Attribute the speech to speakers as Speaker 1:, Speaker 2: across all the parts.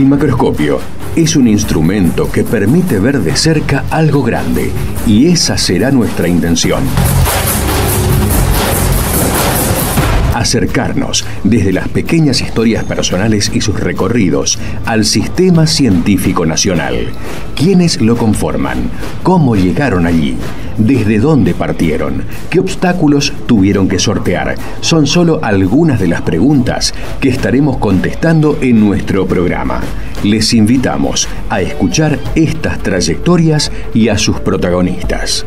Speaker 1: El macroscopio es un instrumento que permite ver de cerca algo grande, y esa será nuestra intención. Acercarnos desde las pequeñas historias personales y sus recorridos al sistema científico nacional. ¿Quiénes lo conforman? ¿Cómo llegaron allí? ¿Desde dónde partieron? ¿Qué obstáculos tuvieron que sortear? Son solo algunas de las preguntas que estaremos contestando en nuestro programa. Les invitamos a escuchar estas trayectorias y a sus protagonistas.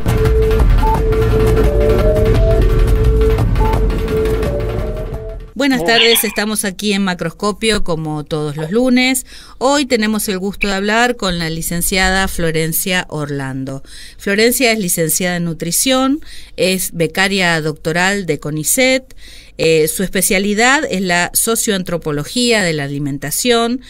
Speaker 2: Buenas tardes, estamos aquí en Macroscopio como todos los lunes. Hoy tenemos el gusto de hablar con la licenciada Florencia Orlando. Florencia es licenciada en nutrición, es becaria doctoral de CONICET, su especialidad es la socioantropología de la alimentación.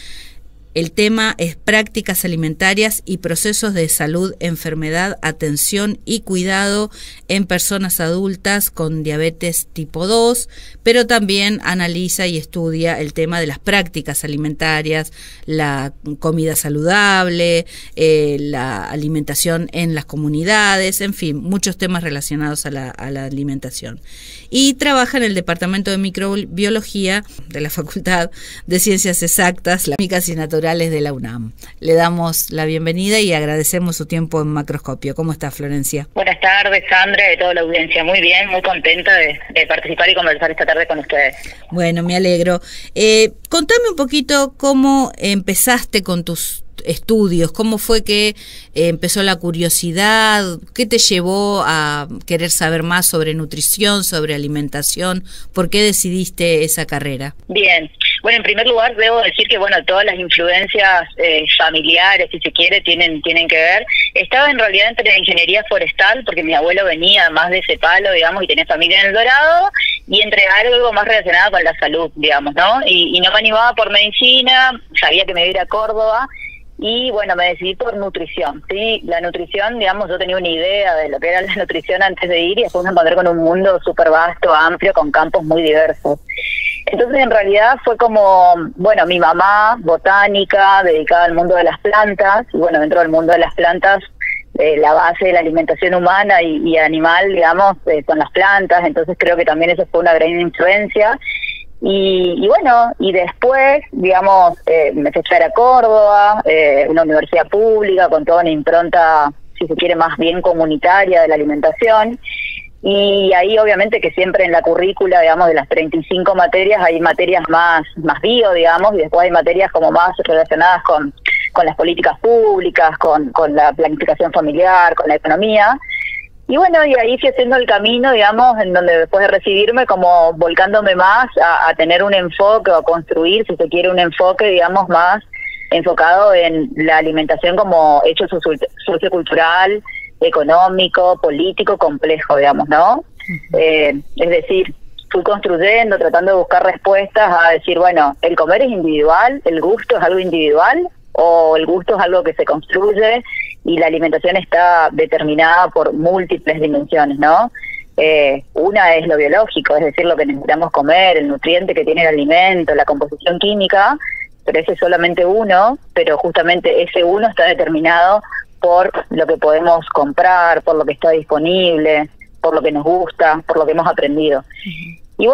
Speaker 2: El tema es prácticas alimentarias y procesos de salud, enfermedad, atención y cuidado en personas adultas con diabetes tipo 2, pero también analiza y estudia el tema de las prácticas alimentarias, la comida saludable, la alimentación en las comunidades, en fin, muchos temas relacionados a la alimentación. Y trabaja en el Departamento de Microbiología de la Facultad de Ciencias Exactas, Químicas y Naturales de la UNAM. Le damos la bienvenida y agradecemos su tiempo en Macroscopio. ¿Cómo está, Florencia?
Speaker 3: Buenas tardes, Sandra, y toda la audiencia. Muy bien, muy contenta de participar y conversar esta tarde con ustedes.
Speaker 2: Bueno, me alegro. Contame un poquito cómo empezaste con tus estudios, cómo fue que empezó la curiosidad, qué te llevó a querer saber más sobre nutrición, sobre alimentación, por qué decidiste esa carrera.
Speaker 3: Bien, bueno, en primer lugar debo decir que todas las influencias familiares, si se quiere, tienen que ver. Estaba en realidad entre la ingeniería forestal, porque mi abuelo venía más de ese palo, digamos, y tenía familia en El Dorado, y entre algo más relacionado con la salud, digamos, ¿no? Y no me animaba por medicina, sabía que me iba a ir a Córdoba. Y bueno, me decidí por nutrición, ¿sí? La nutrición, digamos, yo tenía una idea de lo que era la nutrición antes de ir y después me encontré con un mundo súper vasto, amplio, con campos muy diversos. Entonces, en realidad fue como, mi mamá, botánica, dedicada al mundo de las plantas, y dentro del mundo de las plantas, la base de la alimentación humana y animal, digamos, son las plantas, entonces creo que también eso fue una gran influencia. Y después, digamos, me fui a estudiar a Córdoba, una universidad pública con toda una impronta, si se quiere, más bien comunitaria de la alimentación. Y ahí obviamente que siempre en la currícula, digamos, de las 35 materias, hay materias más bio, digamos, y después hay materias como más relacionadas con las políticas públicas, con la planificación familiar, con la economía. Y ahí fui haciendo el camino, digamos, en donde después de recibirme, como volcándome más a tener un enfoque, o a construir, si se quiere, un enfoque, digamos, más enfocado en la alimentación como hecho sociocultural, económico, político, complejo, digamos, ¿no? Es decir, fui construyendo, tratando de buscar respuestas a decir, el comer es individual, el gusto es algo individual, o el gusto es algo que se construye y la alimentación está determinada por múltiples dimensiones, ¿no? Una es lo biológico, es decir, lo que necesitamos comer, el nutriente que tiene el alimento, la composición química, pero ese es solamente uno, pero justamente ese uno está determinado por lo que podemos comprar, por lo que está disponible, por lo que nos gusta, por lo que hemos aprendido. Y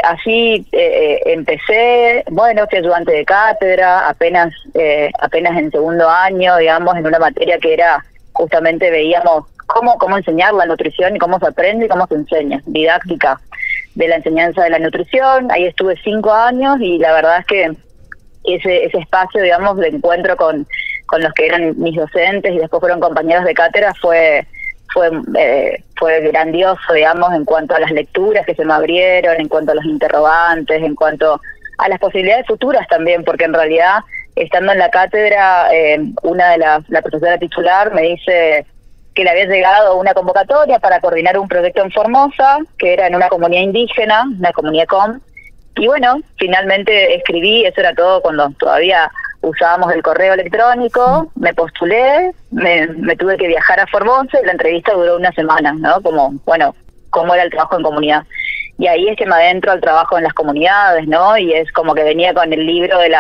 Speaker 3: así empecé, fui ayudante de cátedra, apenas en segundo año, digamos, en una materia que era, justamente veíamos cómo enseñar la nutrición y cómo se aprende y cómo se enseña, didáctica de la enseñanza de la nutrición. Ahí estuve 5 años y la verdad es que ese espacio, digamos, de encuentro con los que eran mis docentes y después fueron compañeros de cátedra fue grandioso, digamos, en cuanto a las lecturas que se me abrieron, en cuanto a los interrogantes, en cuanto a las posibilidades futuras también, porque en realidad, estando en la cátedra, la profesora titular me dice que le había llegado una convocatoria para coordinar un proyecto en Formosa, que era en una comunidad indígena, una comunidad com, y finalmente escribí, eso era todo cuando todavía usábamos el correo electrónico, me postulé, me tuve que viajar a Formosa y la entrevista duró una semana, ¿no? Cómo era el trabajo en comunidad. Y ahí es que me adentro al trabajo en las comunidades, ¿no? Y es como que venía con el libro de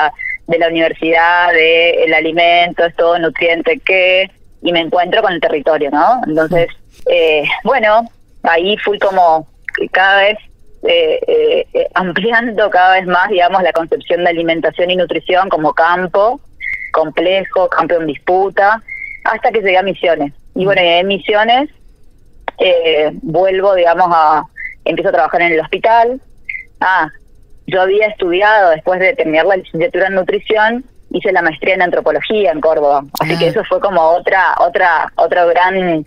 Speaker 3: de la universidad, del alimento, es todo nutriente que, y me encuentro con el territorio, ¿no? Entonces, bueno, ahí fui como cada vez ampliando cada vez más, digamos, la concepción de alimentación y nutrición como campo complejo, campo en disputa, hasta que llegué a Misiones. Y bueno, en Misiones vuelvo, digamos, empiezo a trabajar en el hospital. Yo había estudiado, después de terminar la licenciatura en nutrición, hice la maestría en antropología en Córdoba. Así que eso fue como otro gran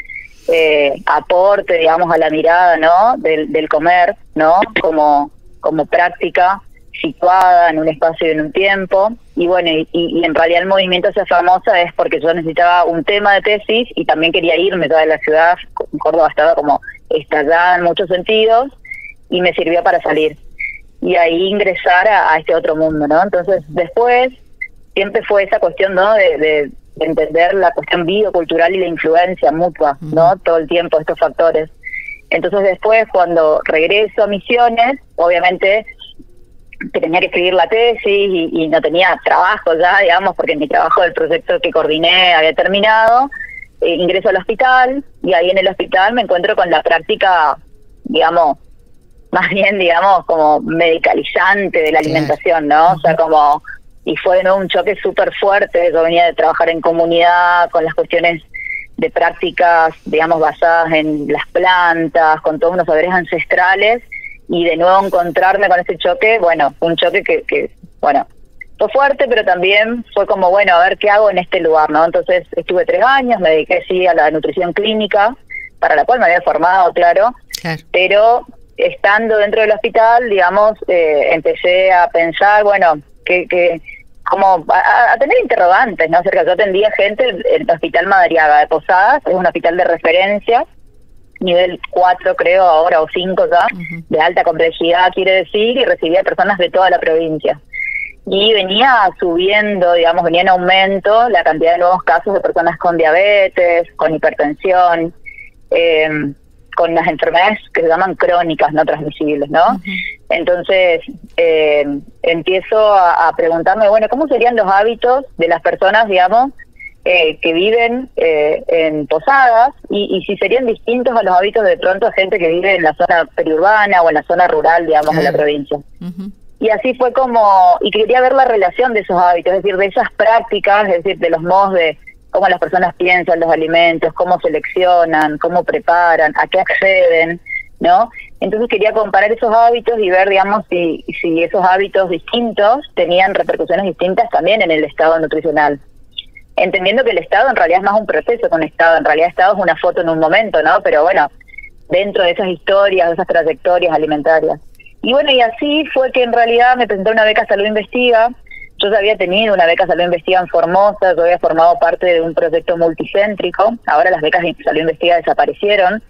Speaker 3: aporte, digamos, a la mirada, ¿no? Del comer, ¿no? Como práctica situada en un espacio y en un tiempo. Y bueno, y en realidad el movimiento hacia Famosa es porque yo necesitaba un tema de tesis y también quería irme toda la ciudad. Córdoba estaba como estallada en muchos sentidos y me sirvió para salir y ahí ingresar a este otro mundo, ¿no? Entonces después siempre fue esa cuestión, ¿no? De entender la cuestión biocultural y la influencia mutua, ¿no? Todo el tiempo estos factores. Entonces después, cuando regreso a Misiones, obviamente tenía que escribir la tesis y no tenía trabajo ya, digamos, porque mi trabajo del proyecto que coordiné había terminado. Ingreso al hospital y ahí en el hospital me encuentro con la práctica, digamos, más bien, digamos, como medicalizante de la alimentación, ¿no? O sea, como, y fue de nuevo un choque súper fuerte. Yo venía de trabajar en comunidad con las cuestiones de prácticas, digamos, basadas en las plantas, con todos unos saberes ancestrales, y de nuevo encontrarme con ese choque, bueno, un choque que bueno, fue fuerte, pero también fue como, bueno, a ver qué hago en este lugar, ¿no? Entonces estuve 3 años, me dediqué sí a la nutrición clínica, para la cual me había formado, claro. Pero estando dentro del hospital, digamos, empecé a pensar, bueno, como a tener interrogantes, ¿no? Acerca, yo atendía gente en el Hospital Madariaga de Posadas, es un hospital de referencia, nivel 4 creo ahora, o 5 ya, de alta complejidad quiere decir, y recibía personas de toda la provincia. Y venía subiendo, digamos, venía en aumento la cantidad de nuevos casos de personas con diabetes, con hipertensión, con las enfermedades que se llaman crónicas no transmisibles, ¿no? Entonces empiezo a preguntarme, bueno, ¿cómo serían los hábitos de las personas, digamos, que viven en Posadas y si serían distintos a los hábitos de pronto de gente que vive en la zona periurbana o en la zona rural, digamos, de la provincia? Y así fue como, y quería ver la relación de esos hábitos, es decir, de esas prácticas, es decir, de los modos de cómo las personas piensan los alimentos, cómo seleccionan, cómo preparan, a qué acceden, ¿no? Entonces quería comparar esos hábitos y ver, digamos, si esos hábitos distintos tenían repercusiones distintas también en el estado nutricional. Entendiendo que el estado en realidad es más un proceso que un estado, en realidad estado es una foto en un momento, ¿no? Pero bueno, dentro de esas historias, de esas trayectorias alimentarias. Y bueno, y así fue que en realidad me presenté una beca Salud Investiga. Yo ya había tenido una beca Salud Investiga en Formosa, yo había formado parte de un proyecto multicéntrico. Ahora las becas de Salud Investiga desaparecieron,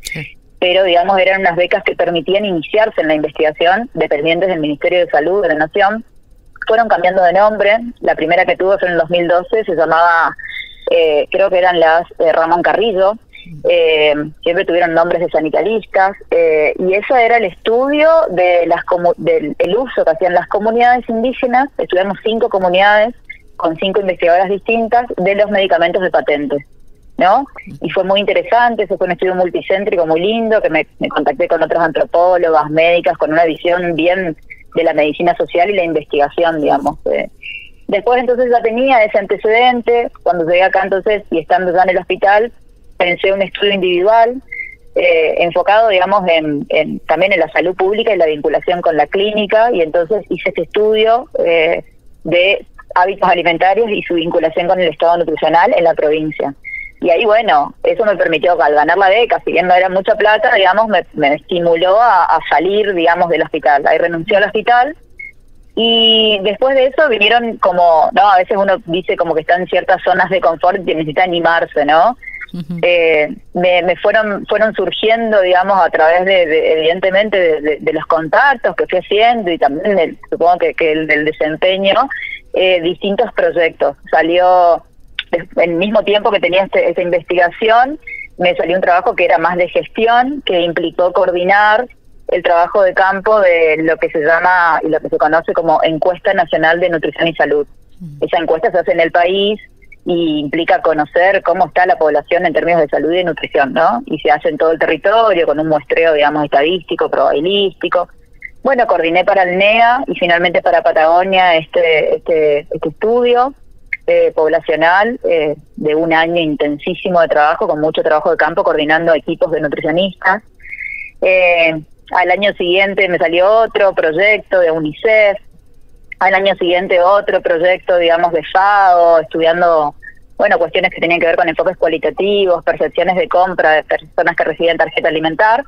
Speaker 3: pero digamos eran unas becas que permitían iniciarse en la investigación, dependientes del Ministerio de Salud de la Nación. Fueron cambiando de nombre. La primera que tuve fue en el 2012, se llamaba, creo que eran las Ramón Carrillo. Siempre tuvieron nombres de sanitaristas, y eso era el estudio de del uso que hacían las comunidades indígenas. Estudiamos 5 comunidades con 5 investigadoras distintas de los medicamentos de patentes, ¿no? Y fue muy interesante. Ese fue un estudio multicéntrico muy lindo, que me contacté con otras antropólogas, médicas, con una visión bien de la medicina social y la investigación, digamos. Después entonces ya tenía ese antecedente. Cuando llegué acá entonces, y estando ya en el hospital, pensé un estudio individual, enfocado, digamos, también en la salud pública y la vinculación con la clínica, y entonces hice este estudio de hábitos alimentarios y su vinculación con el estado nutricional en la provincia. Y ahí, bueno, eso me permitió, al ganar la beca, si bien no era mucha plata, digamos, me estimuló a salir, digamos, del hospital. Ahí renuncié al hospital, y después de eso vinieron como, no, a veces uno dice como que está en ciertas zonas de confort y necesita animarse, ¿no? Me fueron surgiendo, digamos, a través evidentemente de los contactos que fui haciendo, y también supongo que el del desempeño, distintos proyectos. Salió, al mismo tiempo que tenía esta investigación, me salió un trabajo que era más de gestión, que implicó coordinar el trabajo de campo de lo que se llama y lo que se conoce como Encuesta Nacional de Nutrición y Salud, Esa encuesta se hace en el país y implica conocer cómo está la población en términos de salud y nutrición, ¿no? Y se hace en todo el territorio con un muestreo, digamos, estadístico, probabilístico. Bueno, coordiné para el NEA y finalmente para Patagonia este estudio poblacional de un año intensísimo de trabajo, con mucho trabajo de campo, coordinando equipos de nutricionistas. Al año siguiente me salió otro proyecto de UNICEF, al año siguiente otro proyecto, digamos, de FAO, estudiando, bueno, cuestiones que tenían que ver con enfoques cualitativos, percepciones de compra de personas que reciben tarjeta alimentar.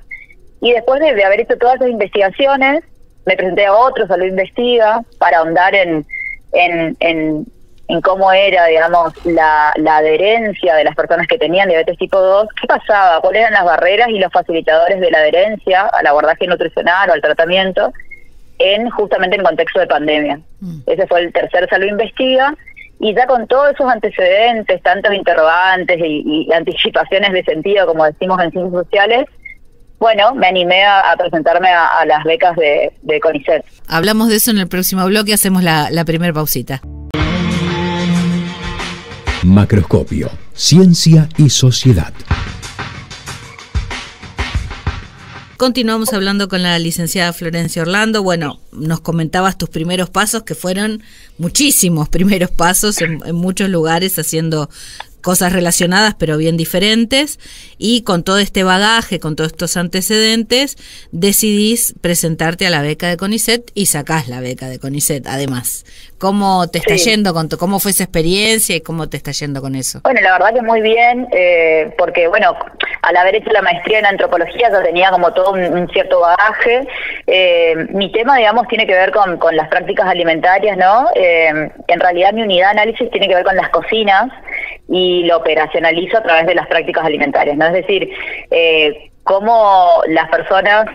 Speaker 3: Y después de haber hecho todas esas investigaciones, me presenté a otro Salud Investiga para ahondar en cómo era, digamos, la adherencia de las personas que tenían diabetes tipo 2, qué pasaba, cuáles eran las barreras y los facilitadores de la adherencia al abordaje nutricional o al tratamiento, justamente en contexto de pandemia. Ese fue el tercer Salud Investiga, y ya con todos esos antecedentes, tantos interrogantes y anticipaciones de sentido, como decimos en ciencias sociales, bueno, me animé a presentarme a las becas de CONICET.
Speaker 2: Hablamos de eso en el próximo bloque, hacemos la primera pausita.
Speaker 1: Macroscopio, ciencia y sociedad.
Speaker 2: Continuamos hablando con la licenciada Florencia Orlando. Bueno, nos comentabas tus primeros pasos, que fueron muchísimos primeros pasos en muchos lugares haciendo cosas relacionadas pero bien diferentes, y con todo este bagaje, con todos estos antecedentes, decidís presentarte a la beca de CONICET y sacás la beca de CONICET además. ¿Cómo te está yendo cómo fue esa experiencia y cómo te está yendo con eso?
Speaker 3: Bueno, la verdad que muy bien, porque bueno, al haber hecho la maestría en antropología ya tenía como todo un cierto bagaje. Mi tema, digamos, tiene que ver con las prácticas alimentarias, ¿no? En realidad mi unidad de análisis tiene que ver con las cocinas y lo operacionalizo a través de las prácticas alimentarias, ¿no? Es decir, cómo las personas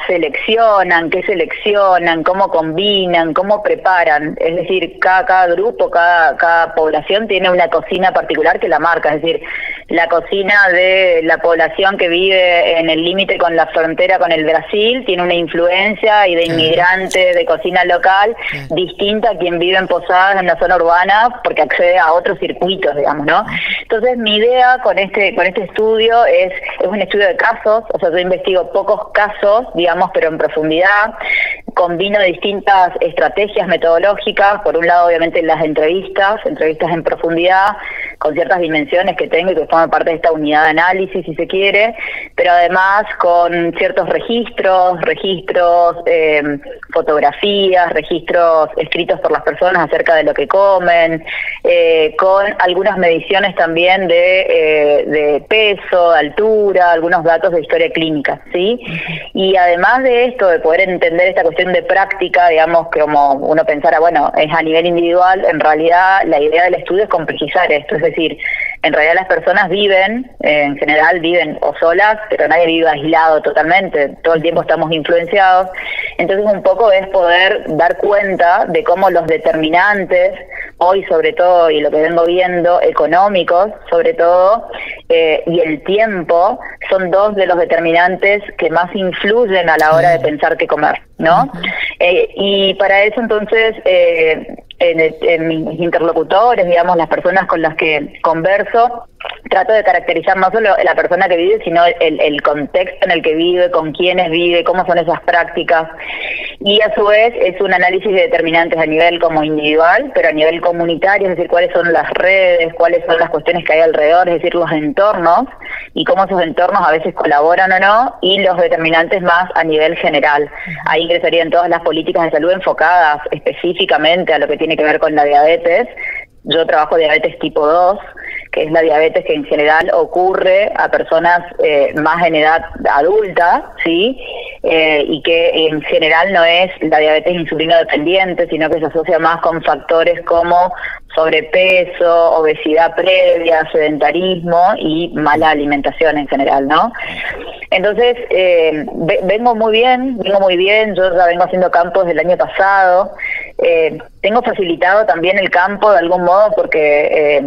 Speaker 3: seleccionan, qué seleccionan, cómo combinan, cómo preparan. Es decir, cada grupo, cada población tiene una cocina particular que la marca. Es decir, la cocina de la población que vive en el límite con la frontera con el Brasil tiene una influencia y de inmigrante de cocina local distinta a quien vive en Posadas, en la zona urbana, porque accede a otros circuitos, digamos, ¿no? Entonces, mi idea con este estudio es un estudio de casos, o sea, yo investigo pocos casos, digamos, pero en profundidad, combino distintas estrategias metodológicas, por un lado obviamente las entrevistas en profundidad, con ciertas dimensiones que tengo y que forman parte de esta unidad de análisis, si se quiere, pero además con ciertos registros, fotografías, registros escritos por las personas acerca de lo que comen, con algunas mediciones también de peso, de altura, algunos datos de historia clínica, ¿sí? Y además de esto, de poder entender esta cuestión de práctica, digamos, que como uno pensara, bueno, es a nivel individual, en realidad la idea del estudio es complejizar esto, es decir, en realidad las personas viven, en general viven o solas, pero nadie vive aislado totalmente, todo el tiempo estamos influenciados, entonces un poco es poder dar cuenta de cómo los determinantes, hoy sobre todo, y lo que vengo viendo, económicos sobre todo, y el tiempo, son dos de los determinantes que más influyen a la hora de pensar qué comer, ¿no? Y para eso entonces, en mis interlocutores, digamos, las personas con las que converso, trato de caracterizar no solo la persona que vive, sino el contexto en el que vive, con quiénes vive, cómo son esas prácticas, y a su vez es un análisis de determinantes a nivel como individual, pero a nivel comunitario, es decir, cuáles son las redes, cuáles son las cuestiones que hay alrededor, es decir, los entornos, y cómo esos entornos a veces colaboran o no, y los determinantes más a nivel general. Ahí ingresarían todas las políticas de salud enfocadas específicamente a lo que tiene que ver con la diabetes. Yo trabajo diabetes tipo 2, que es la diabetes que en general ocurre a personas más en edad adulta, ¿sí? Y que en general no es la diabetes insulino dependiente, sino que se asocia más con factores como sobrepeso, obesidad previa, sedentarismo y mala alimentación en general, ¿no? Entonces, vengo muy bien, yo ya vengo haciendo campo desde el año pasado, tengo facilitado también el campo de algún modo porque,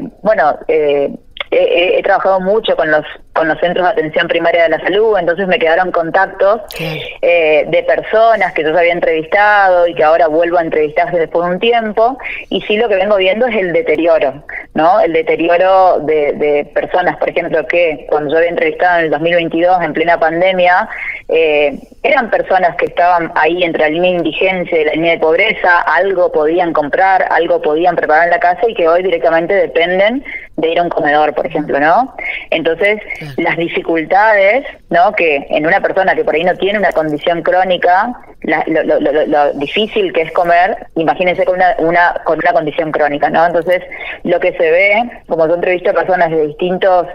Speaker 3: he trabajado mucho con los centros de atención primaria de la salud, entonces me quedaron contactos de personas que yo había entrevistado y que ahora vuelvo a entrevistar después de un tiempo, y sí lo que vengo viendo es el deterioro, ¿no? El deterioro de personas, por ejemplo, que cuando yo había entrevistado en el 2022, en plena pandemia, eran personas que estaban ahí entre la línea de indigencia y la línea de pobreza, algo podían comprar, algo podían preparar en la casa, y que hoy directamente dependen de ir a un comedor, por ejemplo, ¿no? Entonces, las dificultades, ¿no? Que en una persona que por ahí no tiene una condición crónica, lo difícil que es comer, imagínense con una condición crónica, ¿no? Entonces, lo que se ve, como yo entrevisto a personas de distintos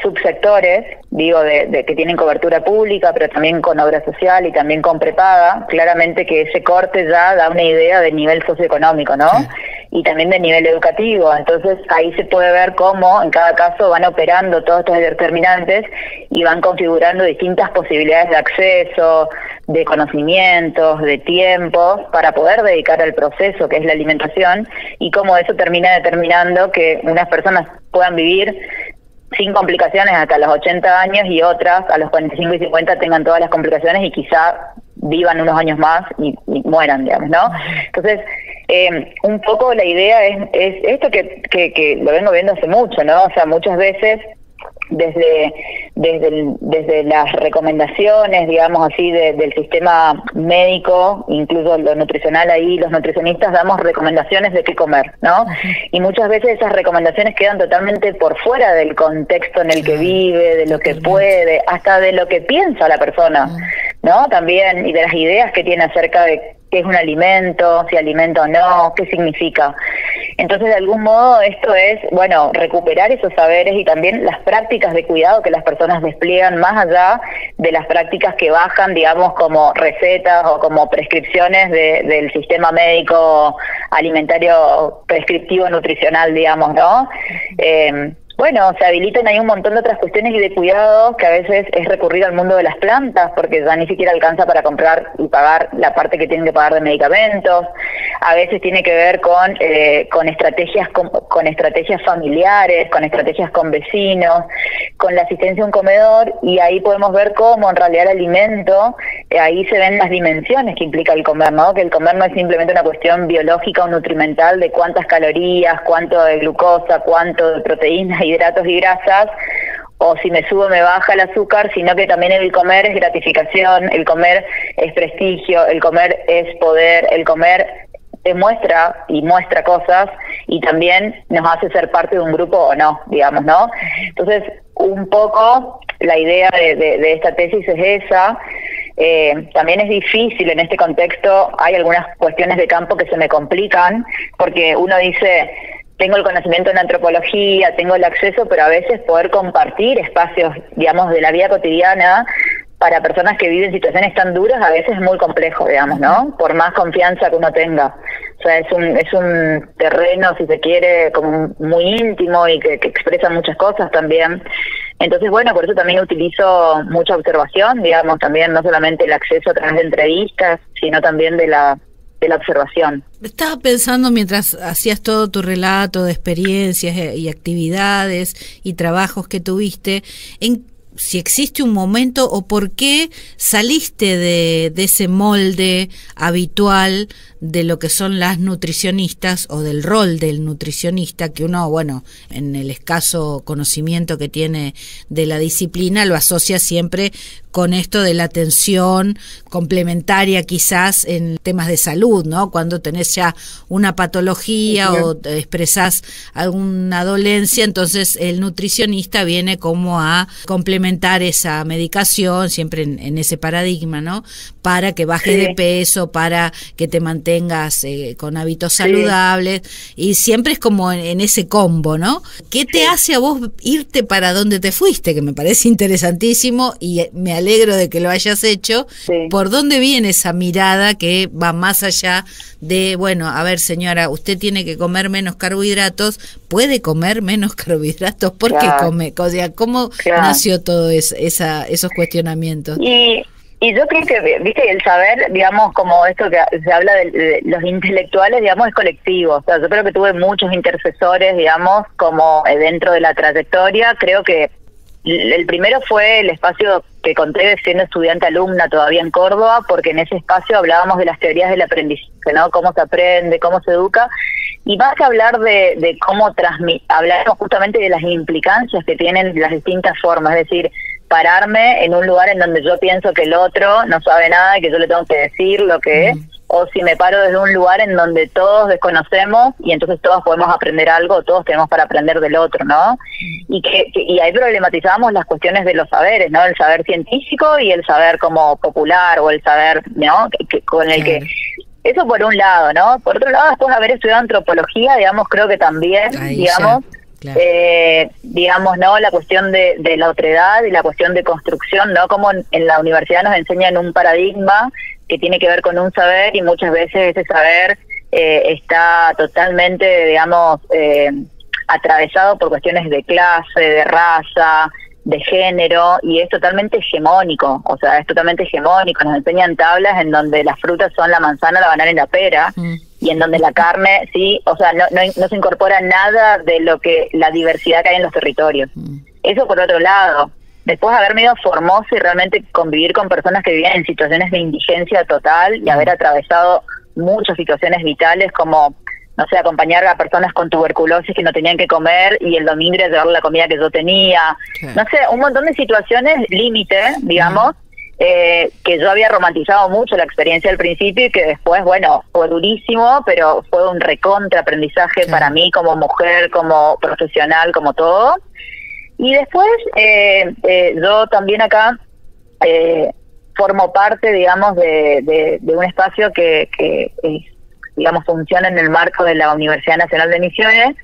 Speaker 3: subsectores, digo, de que tienen cobertura pública, pero también con obra social y también con prepaga, claramente que ese corte ya da una idea del nivel socioeconómico, ¿no? Sí. Y también del nivel educativo. Entonces ahí se puede ver cómo en cada caso van operando todos estos determinantes y van configurando distintas posibilidades de acceso, de conocimientos, de tiempos, para poder dedicar al proceso que es la alimentación, y cómo eso termina determinando que unas personas puedan vivir sin complicaciones hasta los 80 años y otras a los 45 y 50 tengan todas las complicaciones y quizá vivan unos años más y mueran, digamos, ¿no? Entonces, un poco la idea es esto que lo vengo viendo hace mucho, ¿no? O sea, muchas veces desde las recomendaciones, digamos así, del sistema médico, incluso lo nutricional, ahí los nutricionistas damos recomendaciones de qué comer, ¿no? Y muchas veces esas recomendaciones quedan totalmente por fuera del contexto en el que vive, de lo que puede, hasta de lo que piensa la persona, ¿no? También, y de las ideas que tiene acerca de qué es un alimento, si alimento o no, qué significa. Entonces, de algún modo, esto es, bueno, recuperar esos saberes y también las prácticas de cuidado que las personas despliegan más allá de las prácticas que bajan, digamos, como recetas o como prescripciones del sistema médico alimentario prescriptivo nutricional, digamos, ¿no? Bueno, se habilitan ahí un montón de otras cuestiones y de cuidados que a veces es recurrir al mundo de las plantas porque ya ni siquiera alcanza para comprar y pagar la parte que tienen que pagar de medicamentos. A veces tiene que ver con estrategias con estrategias familiares, con estrategias con vecinos, con la asistencia a un comedor, y ahí podemos ver cómo en realidad el alimento, ahí se ven las dimensiones que implica el comer, ¿no? Que el comer no es simplemente una cuestión biológica o nutrimental de cuántas calorías, cuánto de glucosa, cuánto de proteínas, hidratos y grasas, o si me sube me baja el azúcar, sino que también el comer es gratificación, el comer es prestigio, el comer es poder, el comer demuestra y muestra cosas y también nos hace ser parte de un grupo o no, digamos, ¿no? Entonces, un poco la idea de esta tesis es esa. También es difícil en este contexto, hay algunas cuestiones de campo que se me complican, porque uno dice, tengo el conocimiento en antropología, tengo el acceso, pero a veces poder compartir espacios, digamos, de la vida cotidiana para personas que viven situaciones tan duras a veces es muy complejo, digamos, ¿no? Por más confianza que uno tenga. O sea, es un terreno, si se quiere, como muy íntimo y que expresa muchas cosas también. Entonces, bueno, por eso también utilizo mucha observación, digamos, también no solamente el acceso a través de entrevistas, sino también de la observación.
Speaker 2: Estaba pensando mientras hacías todo tu relato de experiencias y actividades y trabajos que tuviste, en si existe un momento o por qué saliste de ese molde habitual de lo que son las nutricionistas o del rol del nutricionista, que uno, bueno, en el escaso conocimiento que tiene de la disciplina, lo asocia siempre con esto de la atención complementaria quizás en temas de salud, ¿no? Cuando tenés ya una patología o expresás alguna dolencia, entonces el nutricionista viene como a complementar esa medicación, siempre en ese paradigma, ¿no? Para que bajes de peso, para que te mantengas con hábitos saludables, y siempre es como en ese combo, ¿no? ¿Qué te hace a vos irte para donde te fuiste? Que me parece interesantísimo y me alegro de que lo hayas hecho. ¿Por dónde viene esa mirada que va más allá de, bueno, a ver señora, usted tiene que comer menos carbohidratos, puede comer menos carbohidratos? ¿Por qué come? O sea, ¿cómo nació todo esos cuestionamientos?
Speaker 3: Y Y yo creo que, viste, el saber, digamos, como esto que se habla de los intelectuales, digamos, es colectivo. O sea, yo creo que tuve muchos intercesores, digamos, como dentro de la trayectoria. Creo que el primero fue el espacio que conté de siendo estudiante alumna todavía en Córdoba, porque en ese espacio hablábamos de las teorías del aprendizaje, ¿no? Cómo se aprende, cómo se educa. Y más que hablar de cómo hablamos justamente de las implicancias que tienen las distintas formas, es decir, pararme en un lugar en donde yo pienso que el otro no sabe nada y que yo le tengo que decir lo que es, o si me paro desde un lugar en donde todos desconocemos y entonces todos podemos aprender algo, todos tenemos para aprender del otro, ¿no? Y ahí problematizamos las cuestiones de los saberes, ¿no? El saber científico y el saber como popular, o el saber, ¿no? Con el que... Eso por un lado, ¿no? Por otro lado, después de haber estudiado antropología, digamos, creo que también, ahí digamos... Claro. Digamos, ¿no? La cuestión de la otredad y la cuestión de construcción, ¿no? Como en la universidad nos enseñan un paradigma que tiene que ver con un saber, y muchas veces ese saber está totalmente, digamos, atravesado por cuestiones de clase, de raza, de género, y es totalmente hegemónico. O sea, es totalmente hegemónico. Nos enseñan tablas en donde las frutas son la manzana, la banana y la pera, y en donde la carne, sí, o sea, no se incorpora nada de lo que la diversidad que hay en los territorios. Eso por otro lado. Después de haberme ido a Formosa y realmente convivir con personas que vivían en situaciones de indigencia total y haber atravesado muchas situaciones vitales, como, no sé, acompañar a personas con tuberculosis que no tenían que comer y el domingo llevar la comida que yo tenía. No sé, un montón de situaciones límite, digamos, que yo había romantizado mucho la experiencia al principio y que después, bueno, fue durísimo, pero fue un recontra aprendizaje para mí como mujer, como profesional, como todo. Y después yo también acá formo parte, digamos, de un espacio que digamos, funciona en el marco de la Universidad Nacional de Misiones,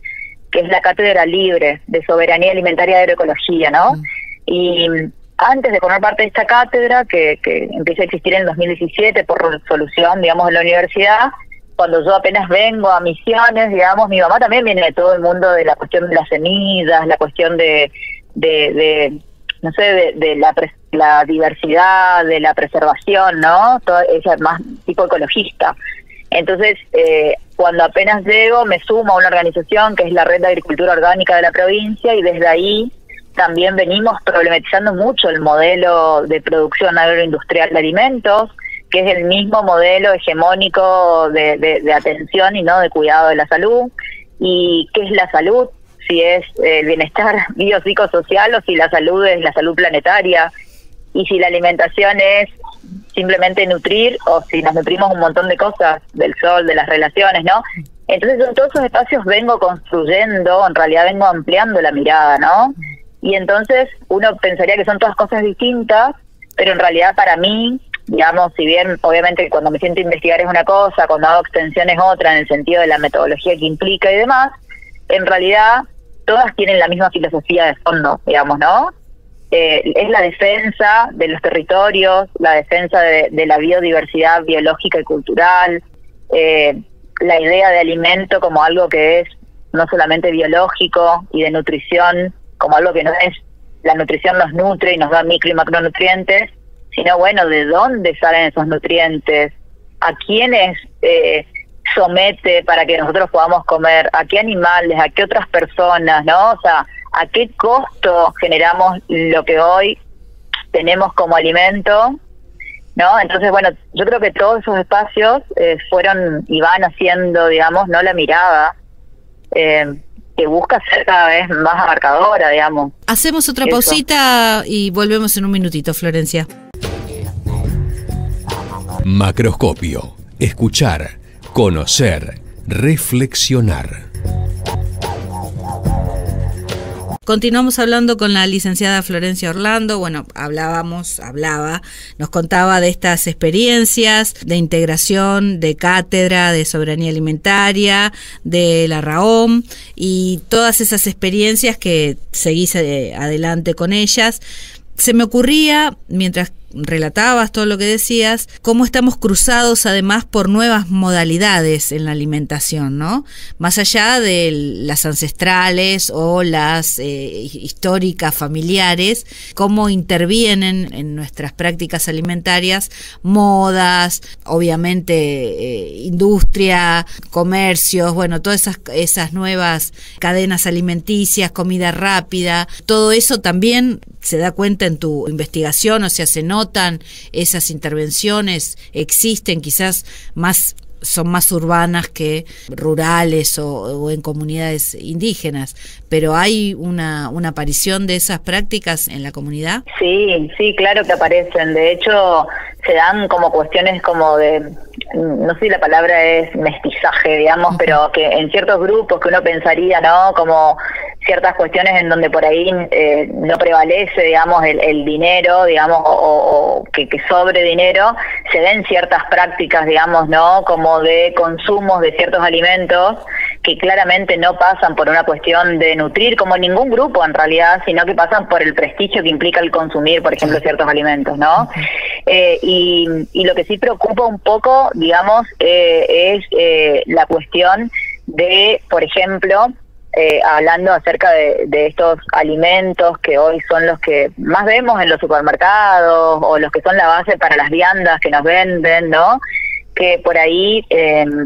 Speaker 3: que es la Cátedra Libre de Soberanía Alimentaria y Agroecología, ¿no? Y antes de formar parte de esta cátedra, que empieza a existir en el 2017 por resolución, digamos, de la universidad, cuando yo apenas vengo a Misiones, digamos, mi mamá también viene de todo el mundo de la cuestión de las semillas, la cuestión de no sé, de la diversidad, de la preservación, ¿no? Todo, ella es más tipo ecologista. Entonces, cuando apenas llego, me sumo a una organización que es la Red de Agricultura Orgánica de la provincia, y desde ahí también venimos problematizando mucho el modelo de producción agroindustrial de alimentos, que es el mismo modelo hegemónico de atención y no de cuidado de la salud. ¿Y qué es la salud? Si es el bienestar biopsicosocial, o si la salud es la salud planetaria, y si la alimentación es simplemente nutrir, o si nos nutrimos un montón de cosas, del sol, de las relaciones, ¿no? Entonces en todos esos espacios vengo construyendo, en realidad vengo ampliando la mirada, ¿no? Y entonces uno pensaría que son todas cosas distintas, pero en realidad para mí, digamos, si bien obviamente cuando me siento a investigar es una cosa, cuando hago extensión es otra, en el sentido de la metodología que implica y demás, en realidad todas tienen la misma filosofía de fondo, digamos, ¿no? Es la defensa de los territorios, la defensa de la biodiversidad biológica y cultural, la idea de alimento como algo que es no solamente biológico y de nutrición, como algo que no es, la nutrición nos nutre y nos da micro y macronutrientes, sino bueno, ¿de dónde salen esos nutrientes? ¿A quiénes somete para que nosotros podamos comer? ¿A qué animales? ¿A qué otras personas? ¿No? O sea, ¿a qué costo generamos lo que hoy tenemos como alimento? ¿No? Entonces, bueno, yo creo que todos esos espacios fueron y van haciendo, digamos, no la mirada que busca ser cada vez más abarcadora, digamos.
Speaker 2: Hacemos otra pausita y volvemos en un minutito, Florencia.
Speaker 1: Macroscopio. Escuchar, conocer, reflexionar.
Speaker 2: Continuamos hablando con la licenciada Florencia Orlando. Bueno, nos contaba de estas experiencias de integración, de cátedra, de soberanía alimentaria, de la RAOM, y todas esas experiencias que seguís adelante con ellas. Se me ocurría, mientras relatabas, todo lo que decías, cómo estamos cruzados además por nuevas modalidades en la alimentación, ¿no? Más allá de las ancestrales o las históricas familiares, cómo intervienen en nuestras prácticas alimentarias modas, obviamente industria, comercios, bueno, todas esas nuevas cadenas alimenticias, comida rápida, todo eso también se da cuenta en tu investigación, o sea, se notan esas intervenciones, existen quizás son más urbanas que rurales o en comunidades indígenas, pero ¿hay una aparición de esas prácticas en la comunidad?
Speaker 3: Sí, claro que aparecen. De hecho, se dan como cuestiones como de, no sé si la palabra es mestizaje, digamos, pero que en ciertos grupos que uno pensaría, ¿no? Como ciertas cuestiones en donde por ahí no prevalece, digamos, el dinero, digamos, o que sobre dinero, se ven ciertas prácticas, digamos, ¿no? Como de consumos de ciertos alimentos que claramente no pasan por una cuestión de nutrir como ningún grupo en realidad, sino que pasan por el prestigio que implica el consumir, por ejemplo, ciertos alimentos, ¿no? Y lo que sí preocupa un poco, digamos, es la cuestión de, por ejemplo, hablando acerca de estos alimentos que hoy son los que más vemos en los supermercados o los que son la base para las viandas que nos venden, ¿no? Que por ahí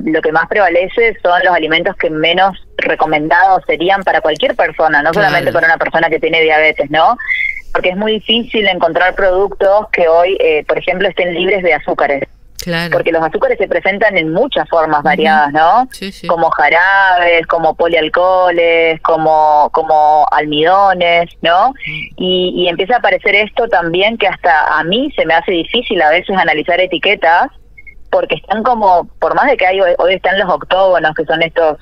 Speaker 3: lo que más prevalece son los alimentos que menos recomendados serían para cualquier persona, no solamente para una persona que tiene diabetes, ¿no? Porque es muy difícil encontrar productos que hoy, por ejemplo, estén libres de azúcares.
Speaker 2: Claro.
Speaker 3: Porque los azúcares se presentan en muchas formas variadas, ¿no?
Speaker 2: Sí.
Speaker 3: Como jarabes, como polialcoholes, como almidones, ¿no? Y empieza a aparecer esto también que hasta a mí se me hace difícil a veces analizar etiquetas, porque están como, por más de que hoy están los octógonos, que son estas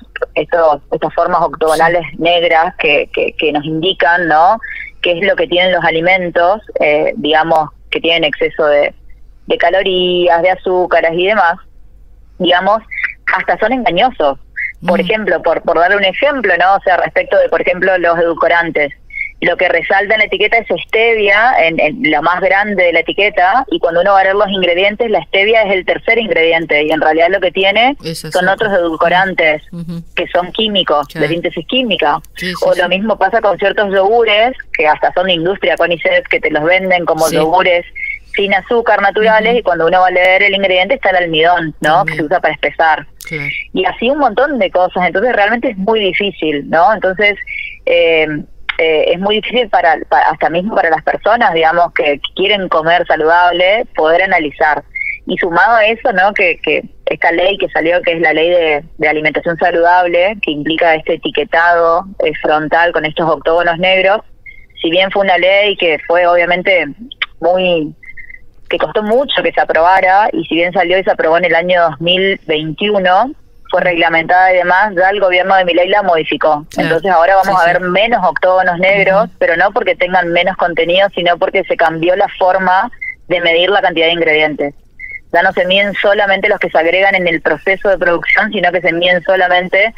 Speaker 3: formas octogonales negras que nos indican, ¿no? Qué es lo que tienen los alimentos, digamos, que tienen exceso de calorías, de azúcares y demás, digamos, hasta son engañosos. Por ejemplo, por darle un ejemplo, ¿no? O sea, respecto de, por ejemplo, los edulcorantes. Lo que resalta en la etiqueta es stevia, en la más grande de la etiqueta, y cuando uno va a ver los ingredientes, la stevia es el tercer ingrediente, y en realidad lo que tiene son otros edulcorantes, que son químicos, de síntesis química. Lo mismo pasa con ciertos yogures, que hasta son de industria, Conicet, que te los venden como yogures sin azúcar naturales, y cuando uno va a leer el ingrediente está el almidón, ¿no? Que se usa para espesar. Y así un montón de cosas, entonces realmente es muy difícil, ¿no? Entonces, es muy difícil hasta mismo para las personas, digamos, que quieren comer saludable, poder analizar. Y sumado a eso, ¿no? Que esta ley que salió, que es la ley de alimentación saludable, que implica este etiquetado frontal con estos octógonos negros, si bien fue una ley que fue obviamente que costó mucho que se aprobara, y si bien salió y se aprobó en el año 2021, fue reglamentada y demás, ya el gobierno de Milei la modificó. Entonces ahora vamos a ver menos octógonos negros, pero no porque tengan menos contenido, sino porque se cambió la forma de medir la cantidad de ingredientes. Ya no se miden solamente los que se agregan en el proceso de producción, sino que se miden solamente,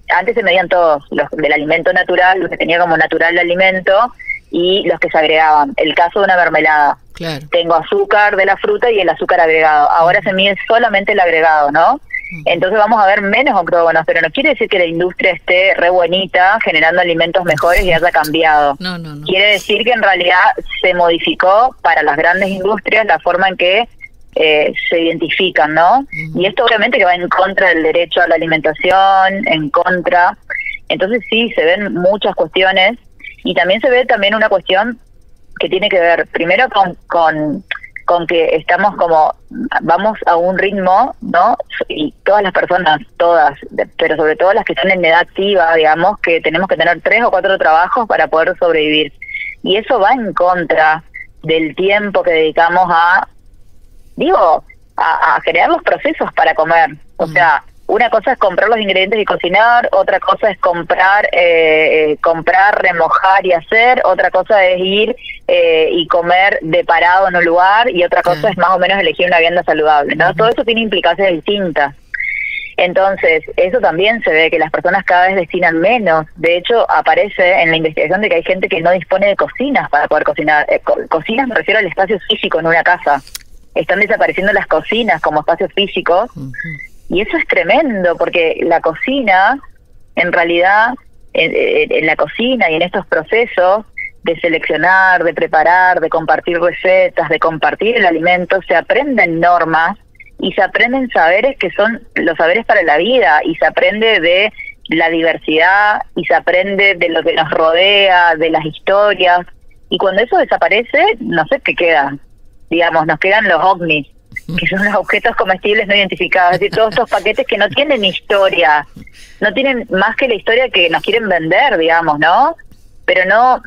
Speaker 3: antes se medían todos, los del alimento natural, los que tenía como natural el alimento, y los que se agregaban. El caso de una mermelada. Tengo azúcar de la fruta y el azúcar agregado. Ahora se mide solamente el agregado, ¿no? Entonces vamos a ver menos octógonos, pero no quiere decir que la industria esté re buenita, generando alimentos mejores y haya cambiado.
Speaker 2: No.
Speaker 3: Quiere decir que en realidad se modificó para las grandes industrias la forma en que se identifican, ¿no? Y esto obviamente que va en contra del derecho a la alimentación, en contra. Entonces sí, se ven muchas cuestiones. Y también se ve una cuestión que tiene que ver primero con que estamos vamos a un ritmo, ¿no? Y todas las personas, pero sobre todo las que están en edad activa, digamos, que tenemos que tener 3 o 4 trabajos para poder sobrevivir. Y eso va en contra del tiempo que dedicamos a crear los procesos para comer. O sea, una cosa es comprar los ingredientes y cocinar, otra cosa es comprar, remojar y hacer, otra cosa es ir y comer de parado en un lugar, y otra cosa es más o menos elegir una vianda saludable, ¿no? Todo eso tiene implicancias distintas. Entonces, eso también se ve, que las personas cada vez destinan menos. De hecho, aparece en la investigación de que hay gente que no dispone de cocinas para poder cocinar. Cocinas me refiero al espacio físico en una casa. Están desapareciendo las cocinas como espacios físicos. Y eso es tremendo, porque la cocina, en realidad, en la cocina y en estos procesos de seleccionar, de preparar, de compartir recetas, de compartir el alimento, se aprenden normas y se aprenden saberes que son los saberes para la vida, y se aprende de la diversidad, y se aprende de lo que nos rodea, de las historias, y cuando eso desaparece, no sé qué queda, digamos, nos quedan los ovnis, que son los objetos comestibles no identificados, es decir, todos estos paquetes que no tienen historia, no tienen más que la historia que nos quieren vender, digamos, ¿no? Pero no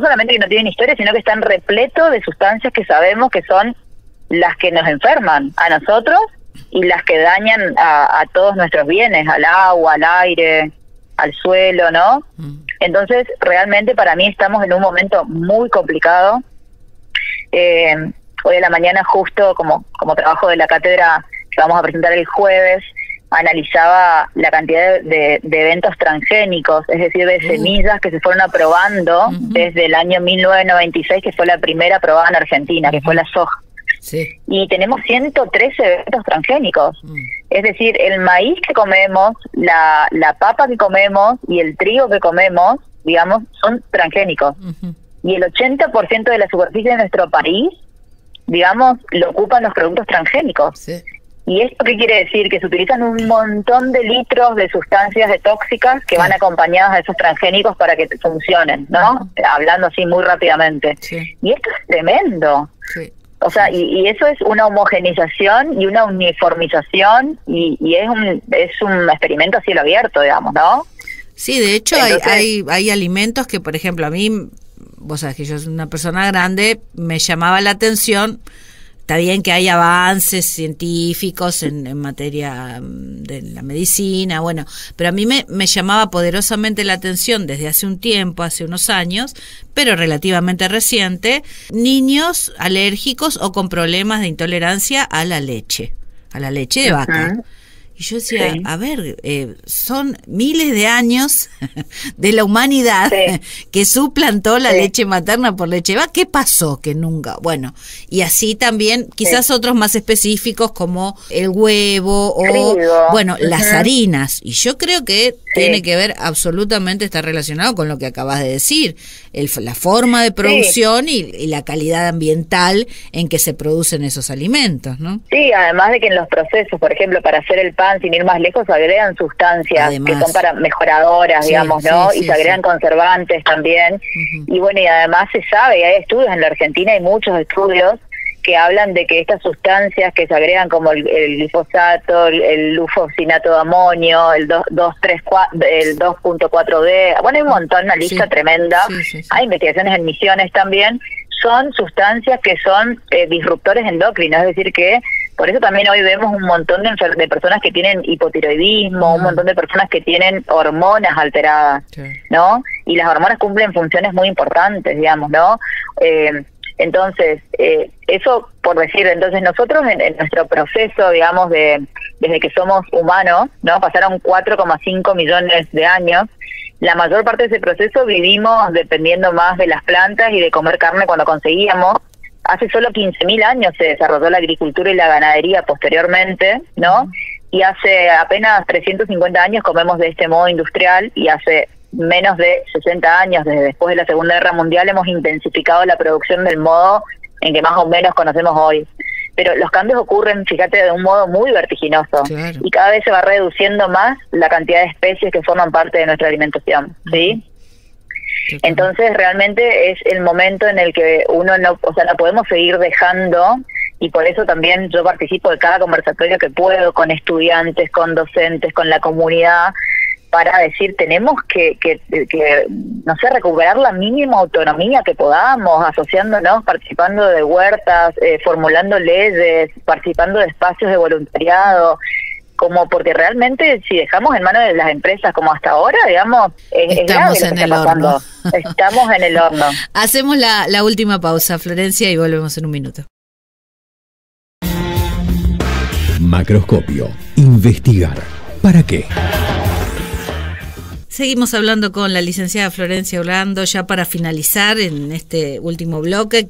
Speaker 3: solamente que no tienen historia, sino que están repletos de sustancias que sabemos que son las que nos enferman a nosotros y las que dañan a todos nuestros bienes, al agua, al aire, al suelo, ¿no? Entonces, realmente para mí estamos en un momento muy complicado. Hoy a la mañana, justo como trabajo de la cátedra que vamos a presentar el jueves, analizaba la cantidad de eventos transgénicos, es decir, de semillas que se fueron aprobando desde el año 1996, que fue la primera aprobada en Argentina, que fue la soja. Sí. Y tenemos 113 eventos transgénicos. Es decir, el maíz que comemos, la papa que comemos y el trigo que comemos, digamos, son transgénicos. Y el 80% de la superficie de nuestro país, digamos, lo ocupan los productos transgénicos. Sí. ¿Y esto qué quiere decir? Que se utilizan un montón de litros de sustancias tóxicas que van acompañadas de esos transgénicos para que funcionen, ¿no? Hablando así muy rápidamente. Sí. Y esto es tremendo. Sí. O sea, y eso es una homogenización y una uniformización, y es un experimento a cielo abierto, digamos, ¿no?
Speaker 2: Sí, de hecho. Entonces, hay alimentos que, por ejemplo, a mí, vos sabés que yo soy una persona grande, me llamaba la atención. Está bien que hay avances científicos en materia de la medicina, bueno, pero a mí me llamaba poderosamente la atención desde hace un tiempo, hace unos años, pero relativamente reciente, niños alérgicos o con problemas de intolerancia a la leche de vaca. Y yo decía, sí, a ver, son miles de años de la humanidad, sí, que suplantó la, sí, leche materna por leche de vaca. ¿Qué pasó? Que nunca. Bueno, y así también, quizás, sí, otros más específicos como el huevo o, bueno, las harinas. Y yo creo que, sí, tiene que ver, absolutamente está relacionado con lo que acabas de decir, la forma de producción, sí, y la calidad ambiental en que se producen esos alimentos, ¿no? Sí,
Speaker 3: además de que en los procesos, por ejemplo, para hacer el pan, sin ir más lejos, se agregan sustancias, además, que son para mejoradoras, sí, digamos, ¿no? Sí, y se agregan, sí, conservantes también. Y bueno, y además se sabe, y hay estudios en la Argentina, hay muchos estudios que hablan de que estas sustancias que se agregan, como el glifosato, el lufosinato de amonio, el 2.4-D, bueno, hay un montón, una lista, sí, tremenda. Sí, sí, sí. Hay investigaciones en misiones también. Son sustancias que son disruptores endocrinos, es decir que por eso también hoy vemos un montón de personas que tienen hipotiroidismo, un montón de personas que tienen hormonas alteradas, sí, ¿no? Y las hormonas cumplen funciones muy importantes, digamos, ¿no? Entonces, eso por decir, entonces nosotros en nuestro proceso, digamos, desde que somos humanos, ¿no? Pasaron 4,5 millones de años. La mayor parte de ese proceso vivimos dependiendo más de las plantas y de comer carne cuando conseguíamos. Hace solo 15.000 años se desarrolló la agricultura y la ganadería posteriormente, ¿no? Y hace apenas 350 años comemos de este modo industrial, y hace menos de 60 años, desde después de la Segunda Guerra Mundial, hemos intensificado la producción del modo en que más o menos conocemos hoy. Pero los cambios ocurren, fíjate, de un modo muy vertiginoso. Claro. Y cada vez se va reduciendo más la cantidad de especies que forman parte de nuestra alimentación, ¿sí? Entonces realmente es el momento en el que uno no podemos seguir dejando, y por eso también yo participo de cada conversatorio que puedo con estudiantes, con docentes, con la comunidad, para decir, tenemos que no sé, recuperar la mínima autonomía que podamos, asociándonos, participando de huertas, formulando leyes, participando de espacios de voluntariado, como porque realmente si dejamos en manos de las empresas como hasta ahora, digamos,
Speaker 2: estamos en el horno.
Speaker 3: Estamos en el horno.
Speaker 2: Hacemos la última pausa, Florencia, y volvemos en un minuto.
Speaker 1: Macroscopio. Investigar. ¿Para qué?
Speaker 2: Seguimos hablando con la licenciada Florencia Orlando ya para finalizar en este último bloque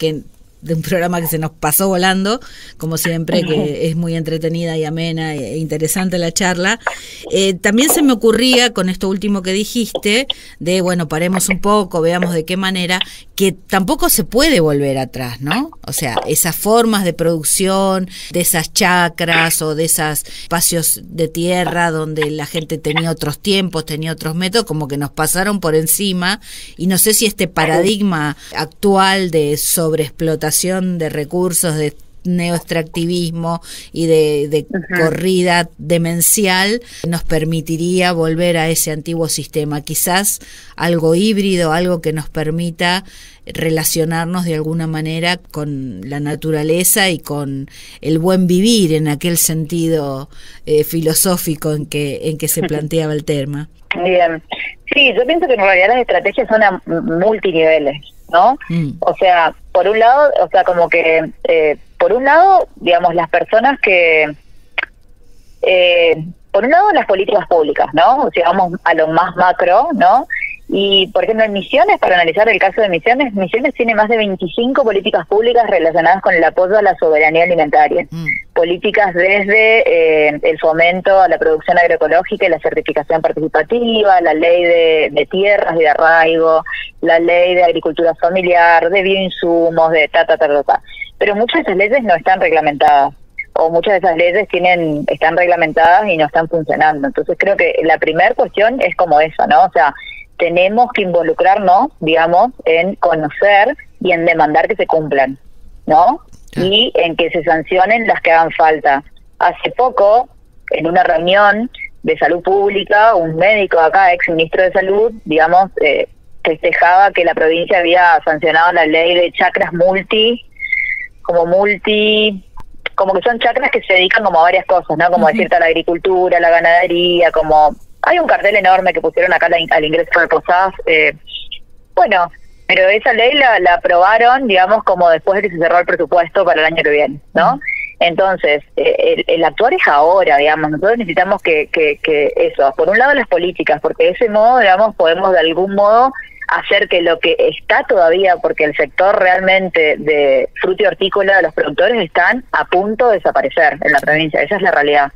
Speaker 2: de un programa que se nos pasó volando, como siempre, que es muy entretenida y amena e interesante la charla. También se me ocurría, con esto último que dijiste, de, bueno, paremos un poco, veamos de qué manera, que tampoco se puede volver atrás, ¿no? O sea, esas formas de producción, de esas chacras o de esos espacios de tierra donde la gente tenía otros tiempos, tenía otros métodos, como que nos pasaron por encima, y no sé si este paradigma actual de sobreexplotación de recursos, de neoextractivismo y de corrida demencial nos permitiría volver a ese antiguo sistema, quizás algo híbrido, algo que nos permita relacionarnos de alguna manera con la naturaleza y con el buen vivir en aquel sentido filosófico en que se planteaba el tema.
Speaker 3: Bien, sí, yo pienso que en realidad las estrategias son a multiniveles, ¿no? O sea, por un lado, por un lado, digamos, las personas que, por un lado, las políticas públicas, ¿no? O sea, vamos a lo más macro, ¿no? Y, por ejemplo, en Misiones, para analizar el caso de Misiones tiene más de 25 políticas públicas relacionadas con el apoyo a la soberanía alimentaria. Políticas desde el fomento a la producción agroecológica y la certificación participativa, la ley de tierras y de arraigo, la ley de agricultura familiar, de bioinsumos, de Pero muchas de esas leyes no están reglamentadas, o muchas de esas leyes están reglamentadas y no están funcionando. Entonces creo que la primera cuestión es como esa, ¿no? O sea, tenemos que involucrarnos, digamos, en conocer y en demandar que se cumplan, ¿no? Y en que se sancionen las que hagan falta. Hace poco, en una reunión de salud pública, un médico acá, ex ministro de salud, digamos, festejaba que la provincia había sancionado la ley de chacras como que son chacras que se dedican como a varias cosas, ¿no? Como decirte a la agricultura, a la ganadería, como... Hay un cartel enorme que pusieron acá al ingreso de Posadas. Bueno, pero esa ley la aprobaron, digamos, como después de que se cerró el presupuesto para el año que viene, ¿no? Entonces, el actuar es ahora, digamos. Nosotros necesitamos que eso, por un lado las políticas, porque de ese modo, digamos, podemos de algún modo hacer que lo que está todavía, porque el sector realmente de fruta y hortícola de los productores están a punto de desaparecer en la provincia, esa es la realidad.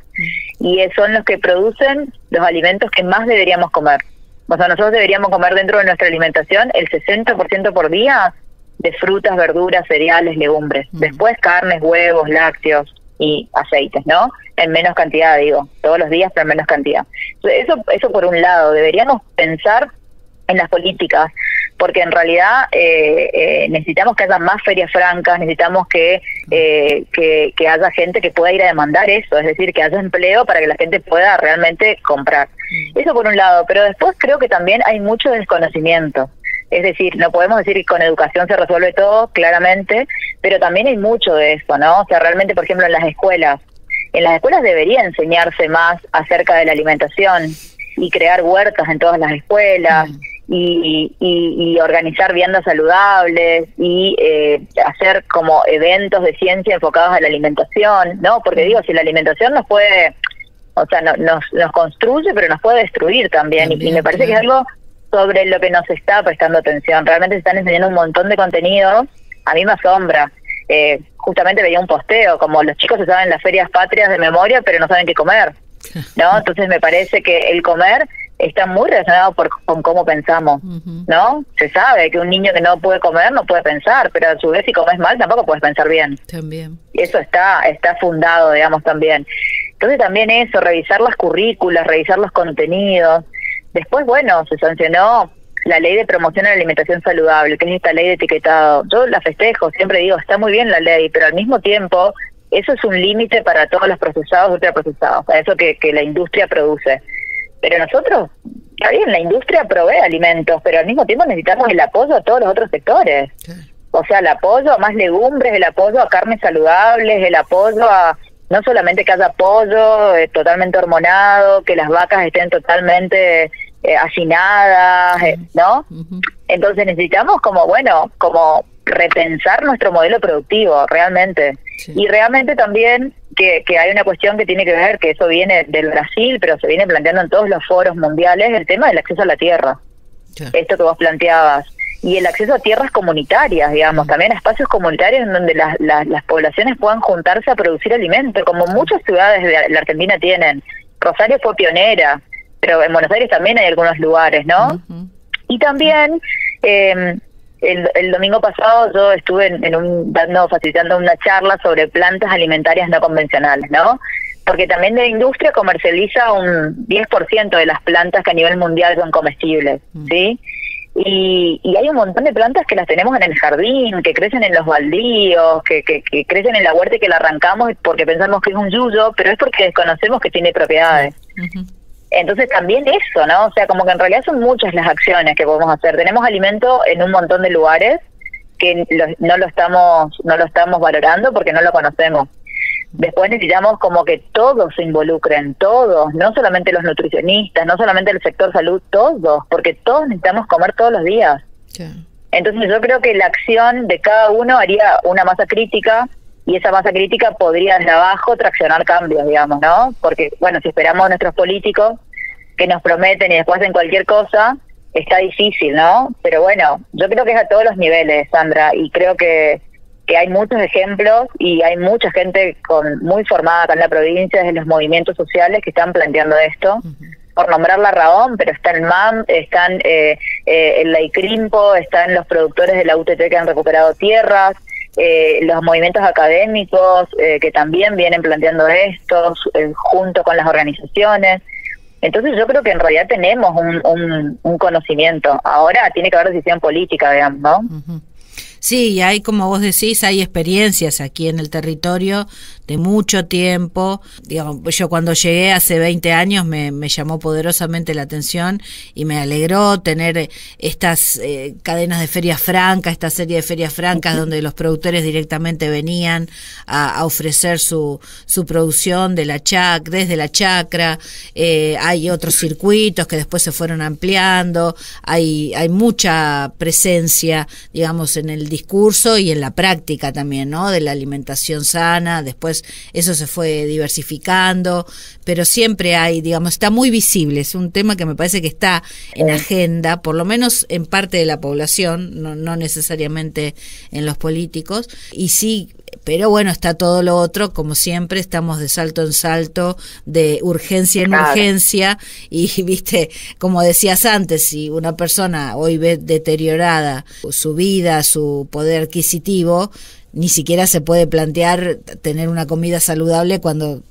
Speaker 3: Y son los que producen los alimentos que más deberíamos comer. O sea, nosotros deberíamos comer dentro de nuestra alimentación el 60% por día de frutas, verduras, cereales, legumbres. Después carnes, huevos, lácteos y aceites, ¿no? En menos cantidad, digo, todos los días, pero en menos cantidad. Eso por un lado, deberíamos pensar en las políticas, porque en realidad necesitamos que haya más ferias francas, necesitamos que haya gente que pueda ir a demandar eso, es decir, que haya empleo para que la gente pueda realmente comprar. Eso por un lado, pero después creo que también hay mucho desconocimiento. Es decir, no podemos decir que con educación se resuelve todo, claramente, pero también hay mucho de eso, ¿no? O sea, realmente, por ejemplo, en las escuelas debería enseñarse más acerca de la alimentación y crear huertas en todas las escuelas, y organizar viandas saludables y hacer como eventos de ciencia enfocados a la alimentación, ¿no? Porque digo, si la alimentación nos puede, o sea, nos construye, pero nos puede destruir también. Y me parece que es algo sobre lo que nos está prestando atención. Realmente se están enseñando un montón de contenidos. A mí me asombra. Justamente veía un posteo, como los chicos se saben las ferias patrias de memoria, pero no saben qué comer, ¿no? Entonces me parece que el comer está muy relacionado con cómo pensamos, ¿no? Se sabe que un niño que no puede comer no puede pensar, pero a su vez si comes mal tampoco puedes pensar bien.
Speaker 2: También.
Speaker 3: Y eso está fundado, digamos, también. Entonces también eso, revisar las currículas, revisar los contenidos. Después, bueno, se sancionó la ley de promoción a la alimentación saludable, que es esta ley de etiquetado. Yo la festejo, siempre digo, está muy bien la ley, pero al mismo tiempo eso es un límite para todos los procesados y ultraprocesados, para eso que la industria produce. Pero nosotros, está bien, la industria provee alimentos, pero al mismo tiempo necesitamos el apoyo a todos los otros sectores. O sea, el apoyo a más legumbres, el apoyo a carnes saludables, el apoyo a no solamente que haya pollo totalmente hormonado, que las vacas estén totalmente hacinadas, ¿no? Entonces necesitamos como repensar nuestro modelo productivo, realmente. Y realmente también que hay una cuestión que tiene que ver, que eso viene del Brasil, pero se viene planteando en todos los foros mundiales, el tema del acceso a la tierra. Sí. Esto que vos planteabas. Y el acceso a tierras comunitarias, digamos, también a espacios comunitarios en donde las poblaciones puedan juntarse a producir alimento, como muchas ciudades de la Argentina tienen. Rosario fue pionera, pero en Buenos Aires también hay algunos lugares, ¿no? Y también, el domingo pasado yo estuve facilitando una charla sobre plantas alimentarias no convencionales, ¿no? Porque también la industria comercializa un 10% de las plantas que a nivel mundial son comestibles, ¿sí? Y hay un montón de plantas que las tenemos en el jardín, que crecen en los baldíos, que crecen en la huerta y que la arrancamos porque pensamos que es un yuyo, pero es porque desconocemos que tiene propiedades. Entonces también eso, ¿no? O sea, como que en realidad son muchas las acciones que podemos hacer. Tenemos alimento en un montón de lugares que no lo estamos valorando porque no lo conocemos. Después necesitamos como que todos se involucren, todos, no solamente los nutricionistas, no solamente el sector salud, todos, porque todos necesitamos comer todos los días. Sí. Entonces yo creo que la acción de cada uno haría una masa crítica, y esa masa crítica podría desde abajo traccionar cambios, digamos, ¿no? Porque, bueno, si esperamos a nuestros políticos que nos prometen y después hacen cualquier cosa, está difícil, ¿no? Pero bueno, yo creo que es a todos los niveles, Sandra, y creo que hay muchos ejemplos y hay mucha gente muy formada acá en la provincia, desde los movimientos sociales que están planteando esto. Por nombrar la RAOM, pero está el MAM, están el Laicrimpo, están los productores de la UTT que han recuperado tierras, los movimientos académicos que también vienen planteando esto, junto con las organizaciones. Entonces yo creo que en realidad tenemos un conocimiento. Ahora tiene que haber decisión política, digamos, ¿no?
Speaker 2: Sí, y hay, como vos decís, hay experiencias aquí en el territorio de mucho tiempo. Digamos, yo cuando llegué hace 20 años me llamó poderosamente la atención y me alegró tener estas cadenas de ferias francas, esta serie de ferias francas donde los productores directamente venían a ofrecer su producción desde la chacra. Hay otros circuitos que después se fueron ampliando. Hay mucha presencia, digamos, en el discurso y en la práctica también, ¿no? De la alimentación sana. Después eso se fue diversificando, pero siempre hay, digamos, está muy visible. Es un tema que me parece que está en agenda, por lo menos en parte de la población, no necesariamente en los políticos, y sí. Pero bueno, está todo lo otro, como siempre, estamos de salto en salto, de urgencia en urgencia, y viste, como decías antes, si una persona hoy ve deteriorada su vida, su poder adquisitivo, ni siquiera se puede plantear tener una comida saludable cuando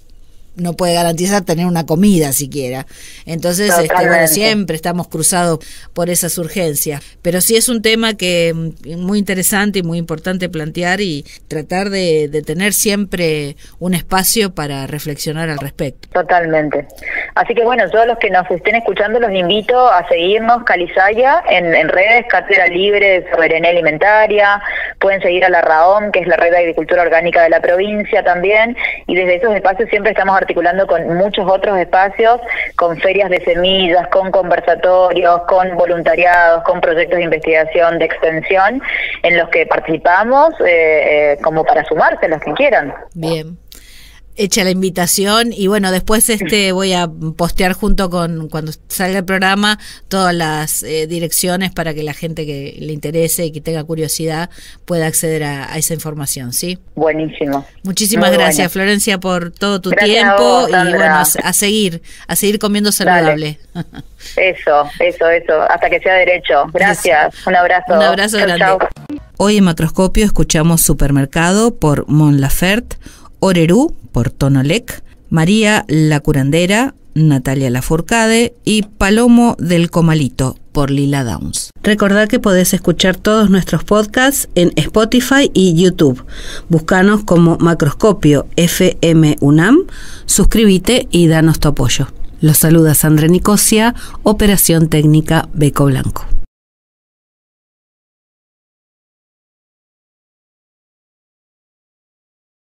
Speaker 2: no puede garantizar tener una comida siquiera. Entonces, bueno, siempre estamos cruzados por esas urgencias. Pero sí es un tema que muy interesante y muy importante plantear y tratar de tener siempre un espacio para reflexionar al respecto.
Speaker 3: Totalmente. Así que bueno, todos los que nos estén escuchando los invito a seguirnos, Calizaya, en redes, Cátedra Libre de Soberanía Alimentaria. Pueden seguir a la RAOM, que es la Red de Agricultura Orgánica de la provincia también, y desde esos espacios siempre estamos articulando con muchos otros espacios, con ferias de semillas, con conversatorios, con voluntariados, con proyectos de investigación, de extensión, en los que participamos como para sumarse los que quieran.
Speaker 2: Bien. Hecha la invitación, y bueno, después voy a postear junto con, cuando salga el programa, todas las direcciones para que la gente que le interese y que tenga curiosidad pueda acceder a esa información, ¿sí?
Speaker 3: Buenísimo.
Speaker 2: Muchísimas gracias, Florencia, por todo tu tiempo, y bueno, a seguir comiendo saludable.
Speaker 3: Dale. Eso, hasta que sea derecho. Gracias, un abrazo.
Speaker 2: Un abrazo grande. Chau. Hoy en Macroscopio escuchamos Supermercado por Mon Laferte, Orerú por Tonolec, María la Curandera, Natalia Lafourcade y Palomo del Comalito por Lila Downs. Recordad que podés escuchar todos nuestros podcasts en Spotify y YouTube. Búscanos como Macroscopio FM UNAM, suscríbete y danos tu apoyo. Los saluda Sandra Nicosia, Operación Técnica Beco Blanco.